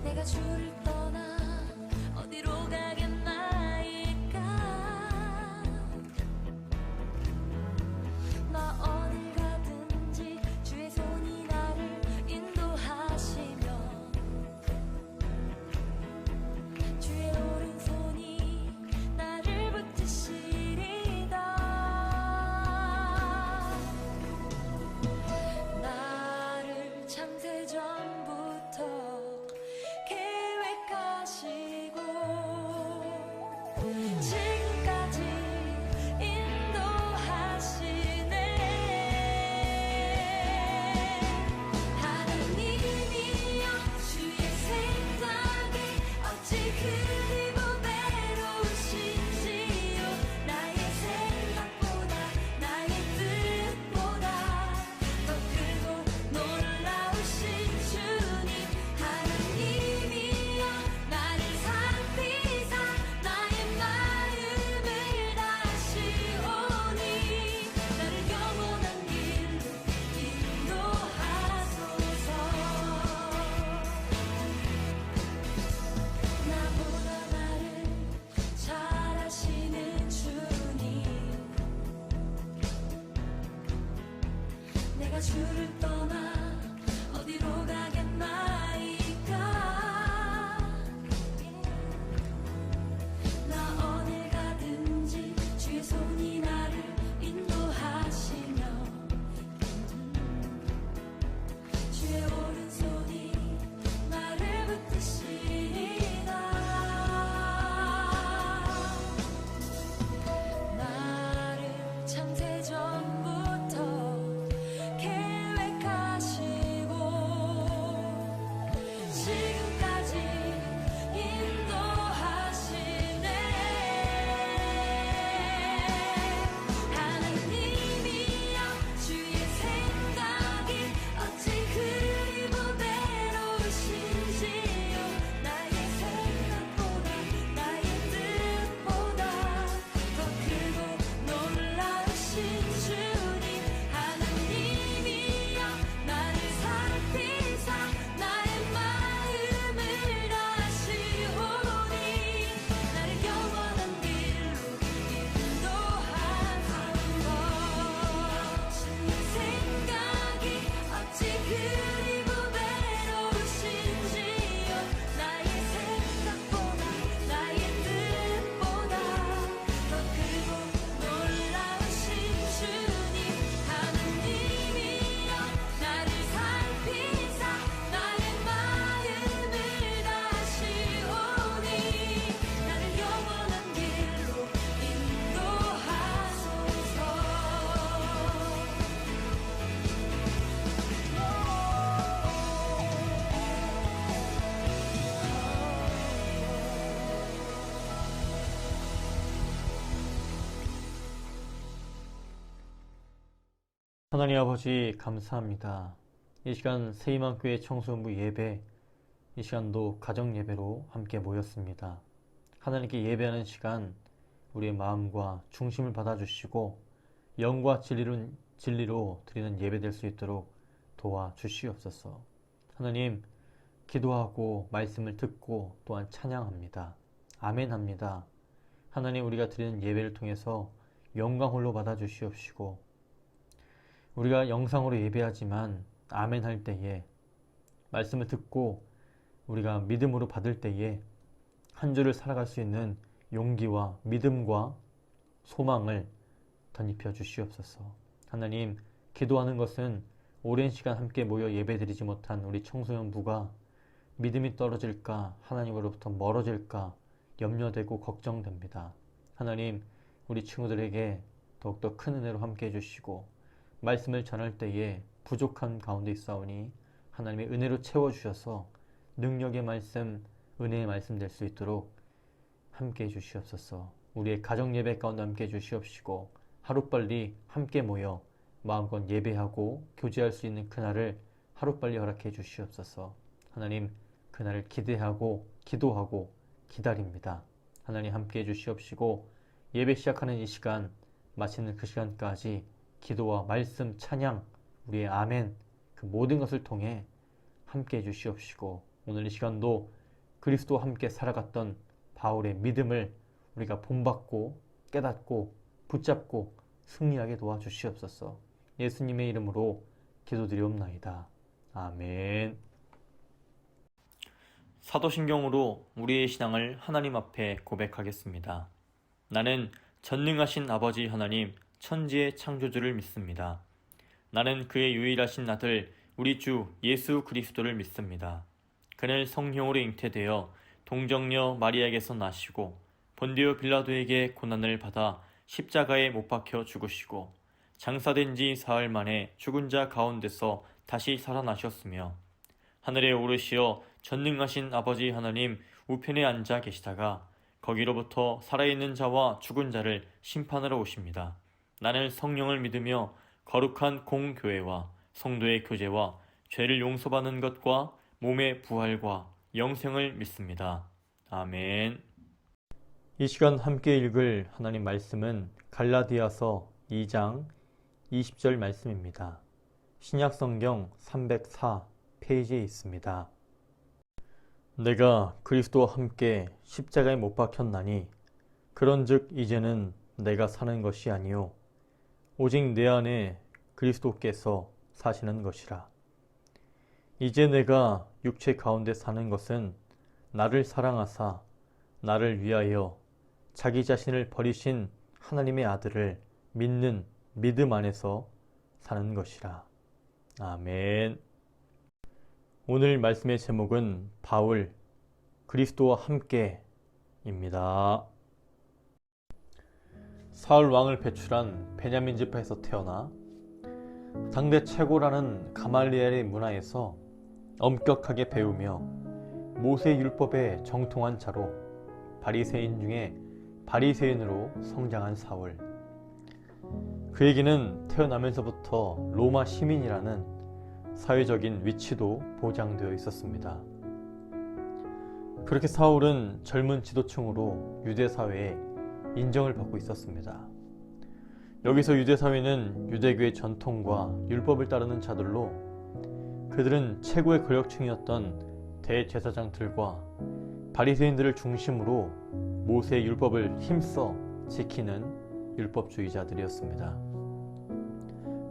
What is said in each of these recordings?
내가 주를 떠나 어디로 가겠나이까. 나 어딜 가든지 주의 손이 나를 인도하시면 주의 오른손이 나를 붙드시리다. 나를 창세전부터 계획하시고 지금까지 인도하시네. 하나님이여 주의 생각이 어찌 그리 보배로우신지요. 나의 생각보다 나의 뜻보다 더 크고 놀라우신 주님. 하나님이여 나를 살피사 나의 마음을 다시오니 나를 영원한 길로 인도하소서. 나보다 나를 잘 아시는 주님, 내가 주를 떠나 어디로 가겠나이까. 나 어딜 가든지 주의 손이 나를 인도하시며 주의 오른손이 나를 붙드시리다. 나를 창세전부터 계획하시고 지금까지 인도하시네. 하나님이여 주의 생각이 어찌 그리 보배로우신지요. 나의 생각보다 나의 뜻보다 더 크고 놀라우신 주님. 하나님이여 나를 살피사 나의 마음을 다시오니 나를 영원한 길로 인도하소서. 주의 생각이 어찌 그리 보배로우신지요. 나의 생각보다 나의 뜻보다 더 크고 놀라우신 주님. 하나님이여 나를 살피사 나의 마음을 다시오니 나를 영원한 길로 인도하소서. 하나님 아버지 감사합니다. 이 시간 세이만교회 청소년부 예배, 이 시간도 가정 예배로 함께 모였습니다. 하나님께 예배하는 시간 우리의 마음과 중심을 받아주시고 영과 진리로 드리는 예배 될 수 있도록 도와주시옵소서. 하나님, 기도하고 말씀을 듣고 또한 찬양합니다. 아멘 합니다. 하나님, 우리가 드리는 예배를 통해서 영광 홀로 받아주시옵시고 우리가 영상으로 예배하지만 아멘 할 때에 말씀을 듣고 우리가 믿음으로 받을 때에 한 주를 살아갈 수 있는 용기와 믿음과 소망을 덧입혀 주시옵소서. 하나님, 기도하는 것은 오랜 시간 함께 모여 예배드리지 못한 우리 청소년부가 믿음이 떨어질까, 하나님으로부터 멀어질까 염려되고 걱정됩니다. 하나님, 우리 친구들에게 더욱더 큰 은혜로 함께 해주시고 말씀을 전할 때에 부족한 가운데 있사오니 하나님의 은혜로 채워주셔서 능력의 말씀, 은혜의 말씀 될 수 있도록 함께 해주시옵소서. 우리의 가정 예배 가운데 함께 해주시옵시고 하루빨리 함께 모여 마음껏 예배하고 교제할 수 있는 그날을 하루빨리 허락해 주시옵소서. 하나님, 그날을 기대하고 기도하고 기다립니다. 하나님 함께 해주시옵시고 예배 시작하는 이 시간, 마치는 그 시간까지 기도와 말씀, 찬양, 우리의 아멘, 그 모든 것을 통해 함께 해주시옵시고 오늘 이 시간도 그리스도와 함께 살아갔던 바울의 믿음을 우리가 본받고 깨닫고 붙잡고 승리하게 도와주시옵소서. 예수님의 이름으로 기도드리옵나이다. 아멘. 사도신경으로 우리의 신앙을 하나님 앞에 고백하겠습니다. 나는 전능하신 아버지 하나님, 천지의 창조주를 믿습니다. 나는 그의 유일하신 아들 우리 주 예수 그리스도를 믿습니다. 그는 성령으로 잉태되어 동정녀 마리아에게서 나시고 본디오 빌라도에게 고난을 받아 십자가에 못 박혀 죽으시고 장사된 지 사흘 만에 죽은 자 가운데서 다시 살아나셨으며 하늘에 오르시어 전능하신 아버지 하나님 우편에 앉아 계시다가 거기로부터 살아있는 자와 죽은 자를 심판하러 오십니다. 나는 성령을 믿으며 거룩한 공교회와 성도의 교제와 죄를 용서받는 것과 몸의 부활과 영생을 믿습니다. 아멘. 이 시간 함께 읽을 하나님 말씀은 갈라디아서 2장 20절 말씀입니다. 신약성경 304 페이지에 있습니다. 내가 그리스도와 함께 십자가에 못 박혔나니 그런즉 이제는 내가 사는 것이 아니요 오직 내 안에 그리스도께서 사시는 것이라. 이제 내가 육체 가운데 사는 것은 나를 사랑하사 나를 위하여 자기 자신을 버리신 하나님의 아들을 믿는 믿음 안에서 사는 것이라. 아멘. 오늘 말씀의 제목은 바울, 그리스도와 함께입니다. 사울 왕을 배출한 베냐민 지파에서 태어나 당대 최고라는 가말리엘의 문화에서 엄격하게 배우며 모세 율법에 정통한 자로 바리새인 중에 바리새인으로 성장한 사울. 그에게는 태어나면서부터 로마 시민이라는 사회적인 위치도 보장되어 있었습니다. 그렇게 사울은 젊은 지도층으로 유대사회에 인정을 받고 있었습니다. 여기서 유대사회는 유대교의 전통과 율법을 따르는 자들로 그들은 최고의 권력층이었던 대제사장들과 바리새인들을 중심으로 모세의 율법을 힘써 지키는 율법주의자들이었습니다.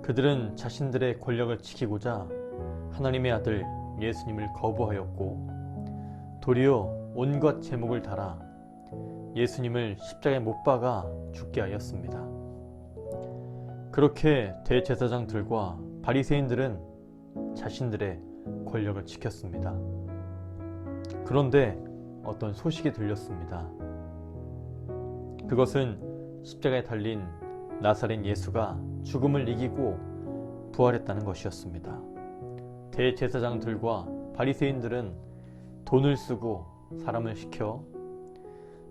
그들은 자신들의 권력을 지키고자 하나님의 아들 예수님을 거부하였고 도리어 온갖 제목을 달아 예수님을 십자가에 못 박아 죽게 하였습니다. 그렇게 대제사장들과 바리새인들은 자신들의 권력을 지켰습니다. 그런데 어떤 소식이 들렸습니다. 그것은 십자가에 달린 나사렛 예수가 죽음을 이기고 부활했다는 것이었습니다. 대제사장들과 바리새인들은 돈을 쓰고 사람을 시켜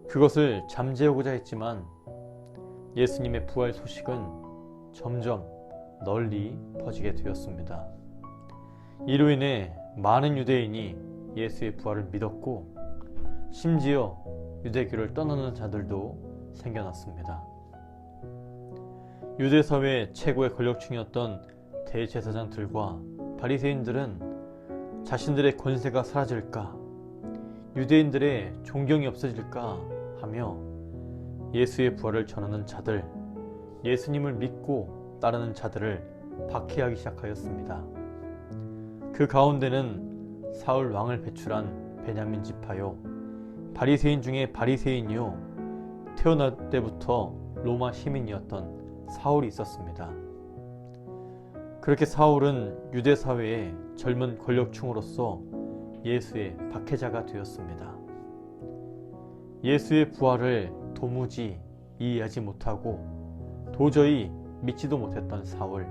그것을 잠재우고자 했지만 예수님의 부활 소식은 점점 널리 퍼지게 되었습니다. 이로 인해 많은 유대인이 예수의 부활을 믿었고 심지어 유대교를 떠나는 자들도 생겨났습니다. 유대사회 최고의 권력층이었던 대제사장들과 바리새인들은 자신들의 권세가 사라질까, 유대인들의 존경이 없어질까 하며 예수의 부활을 전하는 자들, 예수님을 믿고 따르는 자들을 박해하기 시작하였습니다. 그 가운데는 사울 왕을 배출한 베냐민 지파요, 바리새인 중에 바리새인이요, 태어날 때부터 로마 시민이었던 사울이 있었습니다. 그렇게 사울은 유대사회의 젊은 권력층으로서 예수의 박해자가 되었습니다. 예수의 부활을 도무지 이해하지 못하고 도저히 믿지도 못했던 사울.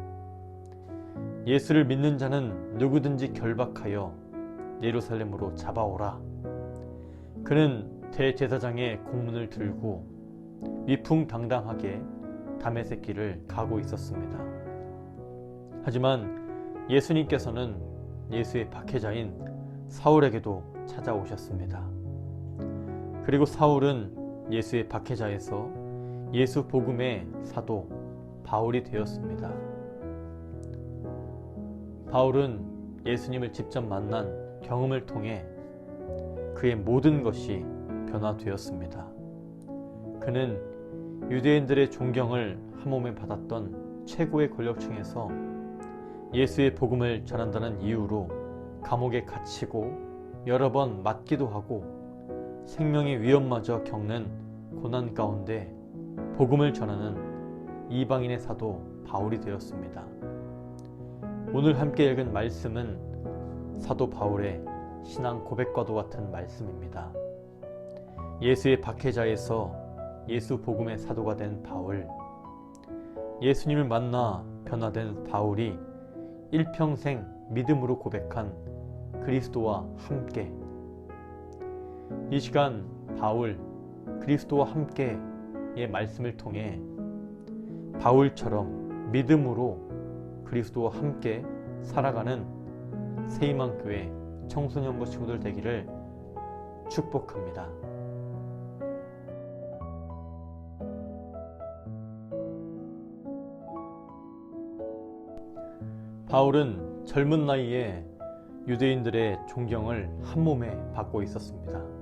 예수를 믿는 자는 누구든지 결박하여 예루살렘으로 잡아오라. 그는 대제사장의 공문을 들고 위풍당당하게 다메섹 길을 가고 있었습니다. 하지만 예수님께서는 예수의 박해자인 사울에게도 찾아오셨습니다. 그리고 사울은 예수의 박해자에서 예수 복음의 사도 바울이 되었습니다. 바울은 예수님을 직접 만난 경험을 통해 그의 모든 것이 변화되었습니다. 그는 유대인들의 존경을 한몸에 받았던 최고의 권력층에서 예수의 복음을 전한다는 이유로 감옥에 갇히고 여러 번 맞기도 하고 생명의 위협마저 겪는 고난 가운데 복음을 전하는 이방인의 사도 바울이 되었습니다. 오늘 함께 읽은 말씀은 사도 바울의 신앙 고백과도 같은 말씀입니다. 예수의 박해자에서 예수 복음의 사도가 된 바울, 예수님을 만나 변화된 바울이 일평생 믿음으로 고백한 그리스도와 함께. 이 시간 바울, 그리스도와 함께의 말씀을 통해 바울처럼 믿음으로 그리스도와 함께 살아가는 세이망교회 청소년부 친구들 되기를 축복합니다. 바울은 젊은 나이에 유대인들의 존경을 한몸에 받고 있었습니다.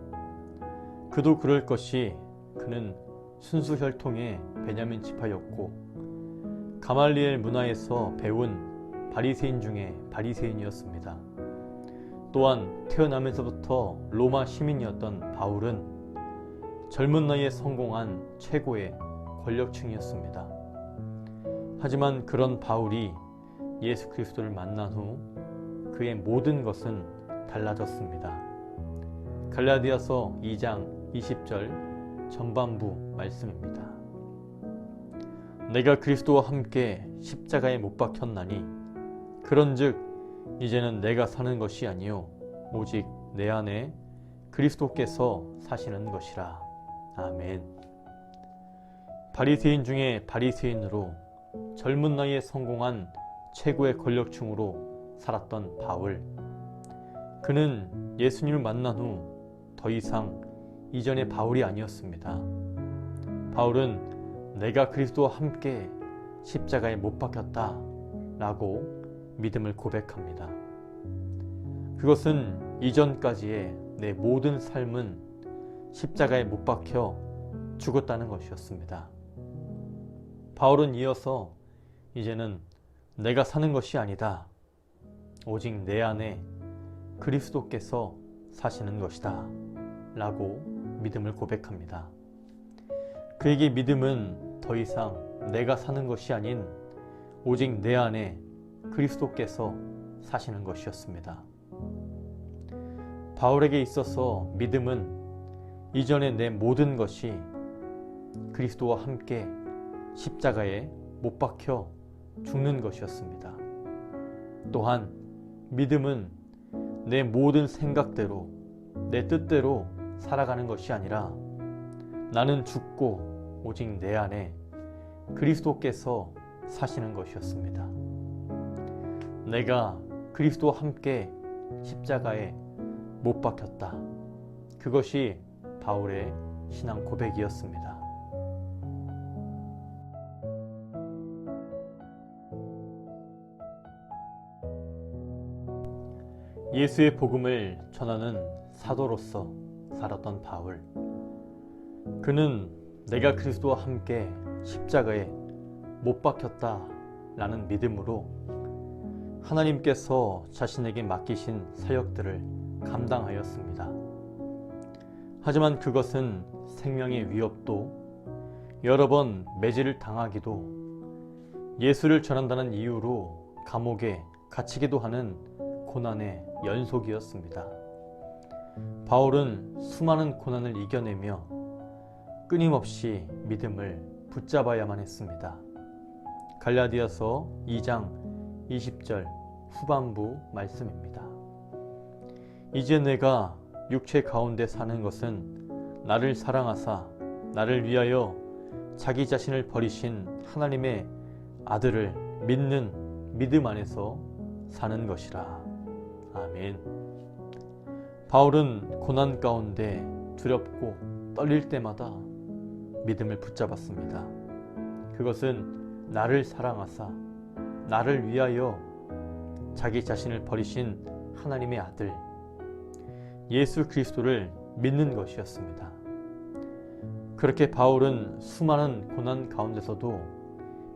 그도 그럴 것이 그는 순수 혈통의 베냐민 지파였고 가말리엘 문화에서 배운 바리새인 중에 바리새인이었습니다. 또한 태어나면서부터 로마 시민이었던 바울은 젊은 나이에 성공한 최고의 권력층이었습니다. 하지만 그런 바울이 예수 그리스도를 만난 후 그의 모든 것은 달라졌습니다. 갈라디아서 2장 20절 전반부 말씀입니다. 내가 그리스도와 함께 십자가에 못 박혔나니 그런즉 이제는 내가 사는 것이 아니요 오직 내 안에 그리스도께서 사시는 것이라. 아멘. 바리새인 중에 바리새인으로 젊은 나이에 성공한 최고의 권력층으로 살았던 바울. 그는 예수님을 만난 후 더 이상 이전의 바울이 아니었습니다. 바울은 내가 그리스도와 함께 십자가에 못 박혔다 라고 믿음을 고백합니다. 그것은 이전까지의 내 모든 삶은 십자가에 못 박혀 죽었다는 것이었습니다. 바울은 이어서 이제는 내가 사는 것이 아니다. 오직 내 안에 그리스도께서 사시는 것이다. 라고 믿음을 고백합니다. 그에게 믿음은 더 이상 내가 사는 것이 아닌 오직 내 안에 그리스도께서 사시는 것이었습니다. 바울에게 있어서 믿음은 이전의 내 모든 것이 그리스도와 함께 십자가에 못 박혀 죽는 것이었습니다. 또한 믿음은 내 모든 생각대로 내 뜻대로 살아가는 것이 아니라 나는 죽고 오직 내 안에 그리스도께서 사시는 것이었습니다. 내가 그리스도와 함께 십자가에 못 박혔다. 그것이 바울의 신앙 고백이었습니다. 예수의 복음을 전하는 사도로서 살았던 바울. 그는 내가 그리스도와 함께 십자가에 못 박혔다 라는 믿음으로 하나님께서 자신에게 맡기신 사역들을 감당하였습니다. 하지만 그것은 생명의 위협도 여러 번 매질을 당하기도 예수를 전한다는 이유로 감옥에 갇히기도 하는 고난의 연속이었습니다. 바울은 수많은 고난을 이겨내며 끊임없이 믿음을 붙잡아야만 했습니다. 갈라디아서 2장 20절 후반부 말씀입니다. 이제 내가 육체 가운데 사는 것은 나를 사랑하사 나를 위하여 자기 자신을 버리신 하나님의 아들을 믿는 믿음 안에서 사는 것이라. 아멘. 바울은 고난 가운데 두렵고 떨릴 때마다 믿음을 붙잡았습니다. 그것은 나를 사랑하사 나를 위하여 자기 자신을 버리신 하나님의 아들, 예수 그리스도를 믿는 것이었습니다. 그렇게 바울은 수많은 고난 가운데서도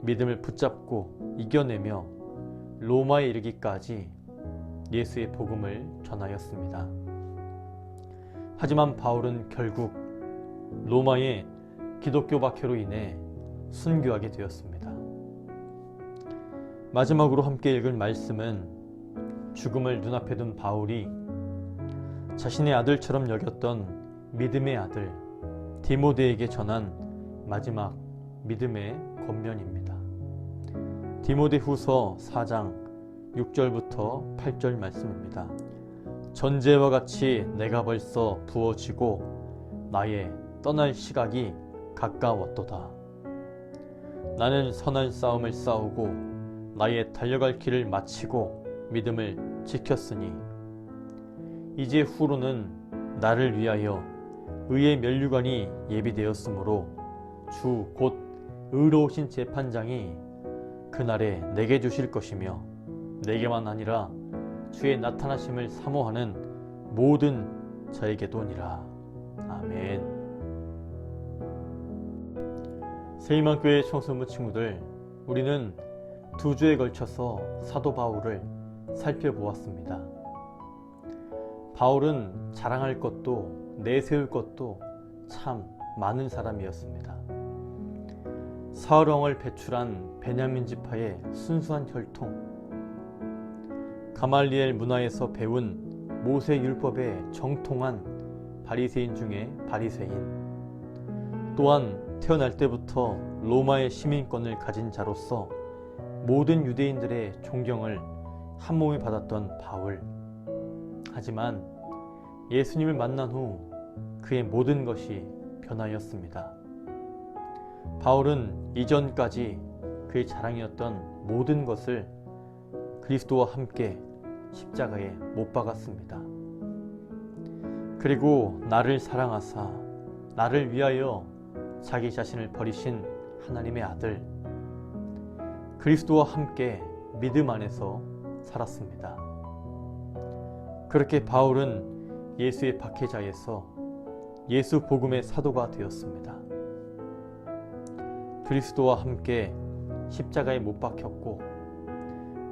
믿음을 붙잡고 이겨내며 로마에 이르기까지 예수의 복음을 전하였습니다. 하지만 바울은 결국 로마의 기독교 박해로 인해 순교하게 되었습니다. 마지막으로 함께 읽을 말씀은 죽음을 눈앞에 둔 바울이 자신의 아들처럼 여겼던 믿음의 아들 디모데에게 전한 마지막 믿음의 권면입니다. 디모데후서 4장 6절부터 8절 말씀입니다. 전제와 같이 내가 벌써 부어지고 나의 떠날 시각이 가까웠도다. 나는 선한 싸움을 싸우고 나의 달려갈 길을 마치고 믿음을 지켰으니 이제 후로는 나를 위하여 의의 면류관이 예비되었으므로 주 곧 의로우신 재판장이 그날에 내게 주실 것이며 내게만 아니라 주의 나타나심을 사모하는 모든 자에게도니라. 아멘. 세이만교회 청소부 친구들, 우리는 2주에 걸쳐서 사도 바울을 살펴보았습니다. 바울은 자랑할 것도 내세울 것도 참 많은 사람이었습니다. 사울왕을 배출한 베냐민 지파의 순수한 혈통, 가말리엘 문화에서 배운 모세 율법에 정통한 바리새인 중에 바리새인, 또한 태어날 때부터 로마의 시민권을 가진 자로서 모든 유대인들의 존경을 한몸에 받았던 바울. 하지만 예수님을 만난 후 그의 모든 것이 변하였습니다. 바울은 이전까지 그의 자랑이었던 모든 것을 그리스도와 함께 십자가에 못 박았습니다. 그리고 나를 사랑하사 나를 위하여 자기 자신을 버리신 하나님의 아들 그리스도와 함께 믿음 안에서 살았습니다. 그렇게 바울은 예수의 박해자에서 예수 복음의 사도가 되었습니다. 그리스도와 함께 십자가에 못 박혔고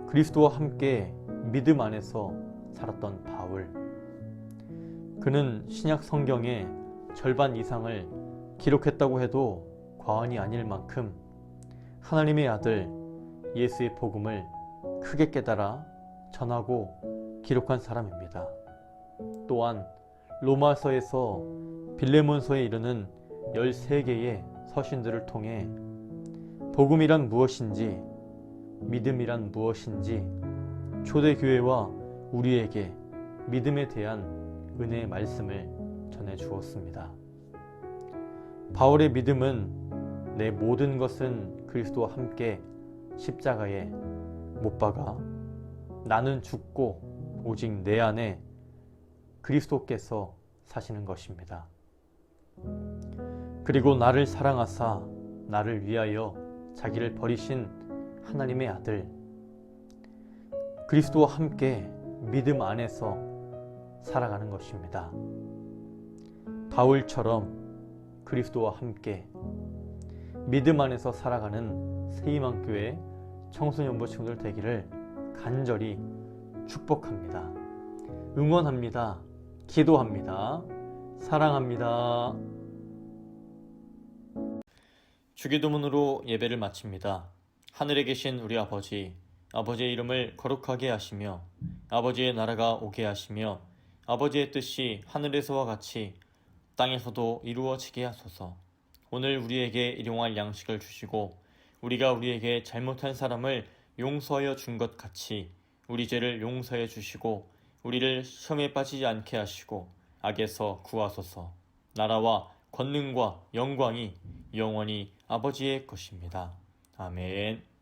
그리스도와 함께 믿음 안에서 살았던 바울. 그는 신약 성경의 절반 이상을 기록했다고 해도 과언이 아닐 만큼 하나님의 아들 예수의 복음을 크게 깨달아 전하고 기록한 사람입니다. 또한 로마서에서 빌레몬서에 이르는 13개의 서신들을 통해 복음이란 무엇인지, 믿음이란 무엇인지 초대교회와 우리에게 믿음에 대한 은혜의 말씀을 전해 주었습니다. 바울의 믿음은 내 모든 것은 그리스도와 함께 십자가에 못 박아 나는 죽고 오직 내 안에 그리스도께서 사시는 것입니다. 그리고 나를 사랑하사 나를 위하여 자기를 버리신 하나님의 아들 그리스도와 함께 믿음 안에서 살아가는 것입니다. 바울처럼 그리스도와 함께 믿음 안에서 살아가는 세이만교회 청소년부 친구들 되기를 간절히 축복합니다. 응원합니다. 기도합니다. 사랑합니다. 주기도문으로 예배를 마칩니다. 하늘에 계신 우리 아버지, 아버지의 이름을 거룩하게 하시며 아버지의 나라가 오게 하시며 아버지의 뜻이 하늘에서와 같이 땅에서도 이루어지게 하소서. 오늘 우리에게 일용할 양식을 주시고 우리가 우리에게 잘못한 사람을 용서하여 준 것 같이 우리 죄를 용서해 주시고 우리를 시험에 빠지지 않게 하시고 악에서 구하소서. 나라와 권능과 영광이 영원히 아버지의 것입니다. 아멘.